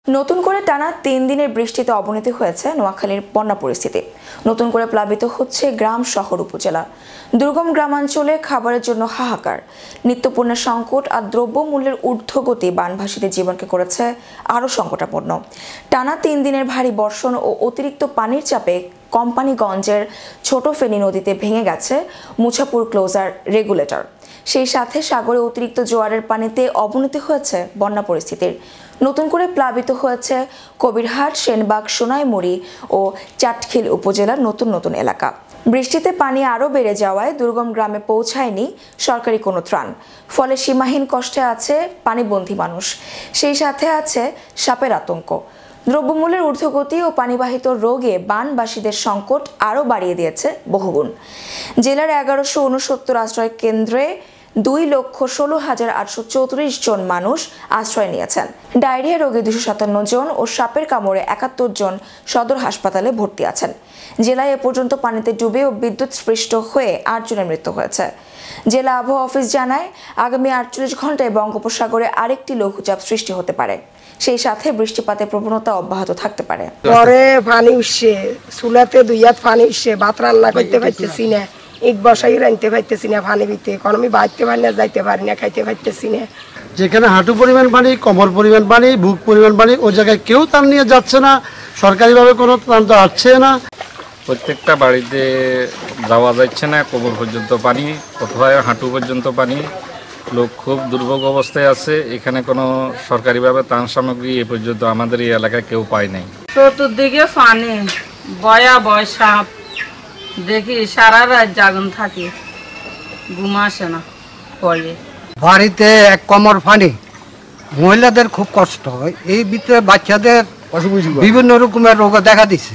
নতুন করে টানা ৩ দিনের বৃষ্টিতে অবনতি হয়েছে নোয়াখালীর বন্যা পরিস্থিতি। নতুন করে প্লাবিত হচ্ছে গ্রাম, শহর, উপজেলা। দুর্গম গ্রামাঞ্চলে খাবারের জন্য হাহাকার, নিত্যপণ্যের সংকট আর দ্রব্যমূল্যের ঊর্ধ্বগতি বানভাসীদের জীবনকে করেছে আরও সংকটাপন্ন। টানা ৩ দিনের ভারী বর্ষণ ও অতিরিক্ত পানির চাপে কোম্পানিগঞ্জের ছোট ফেনী নদীতে ভেঙে গেছে মুছাপুর ক্লোজার রেগুলেটর। সেই সাথে সাগরে অতিরিক্ত জোয়ারের পানিতে অবনতি হয়েছে বন্যা পরিস্থিতির। নতুন করে প্লাবিত হয়েছে কবিরহাট, সেনবাগ, সোনাইমুড়ি ও চাটখিল উপজেলার নতুন এলাকা। বৃষ্টিতে পানি আরও বেড়ে যাওয়ায় দুর্গম গ্রামে পৌঁছায়নি সরকারি কোনো ত্রাণ। ফলে সীমাহীন কষ্টে আছে পানিবন্দী মানুষ, সেই সাথে আছে সাপের আতঙ্ক। দ্রব্যমূল্যের ঊর্ধ্বগতি ও পানিবাহিত রোগে বানবাসীদের সংকট আরও বাড়িয়ে দিয়েছে বহুগুণ। জেলার ১১৬৯ আশ্রয় কেন্দ্রে ২,১৬,৮৩৪ জন মানুষ আশ্রয় নিয়েছেন। ডায়রিয়া রোগে ২৫৭ জন ও সাপের কামড়ে ৭১ জন সদর হাসপাতালে ভর্তি আছেন। জেলায় এ পর্যন্ত পানিতে ডুবে ও বিদ্যুৎস্পৃষ্ট হয়ে ৮ জনের মৃত্যু হয়েছে। জেলা আবহাওয়া অফিস জানায়, আগামী ৪৮ ঘন্টায় বঙ্গোপসাগরে আরেকটি লঘুচাপ সৃষ্টি হতে পারে। সেই সাথে বৃষ্টিপাতের প্রবণতা অব্যাহত থাকতে পারে। পরে পানি উঠছে, চুলাতে ২ হাত পানি উঠছে, ভাত রান্না করতে পারতেছি না, ইট বসাই রাঁধতে পারতেছি না, পানি ভিতরে এখন আমি বাড়তে পারি না, যাইতে পারি না, খাইতে পারতেছি না। যেখানে হাঁটু পরিমাণ পানি, কমর পরিমাণ পানি, বুক পরিমাণ পানি, ওই জায়গায় কেউ ত্রাণ নিয়ে যাচ্ছে না, সরকারিভাবে কোনো ত্রাণ তো আসছে না। প্রত্যেকটা বাড়িতে যাওয়া যাচ্ছে না, কোমর পর্যন্ত পানি, কোথায় হাঁটু পর্যন্ত পানি। লোক খুব দুর্ভোগ অবস্থায় আছে। এখানে কোনো সরকারিভাবে ত্রাণ সামগ্রী এ পর্যন্ত আমাদের এই এলাকায় কেউ পায় নাই। চতুর্দিকে পানি, ভয়াবহ সাপ, দেখি সারা রাত জাগন থাকি, ঘুম আসে না। পরে বাড়িতে এক কোমর পানি, মহিলাদের খুব কষ্ট হয়, এই ভিতরে বাচ্চাদের বিভিন্ন রকমের রোগ দেখা দিচ্ছে।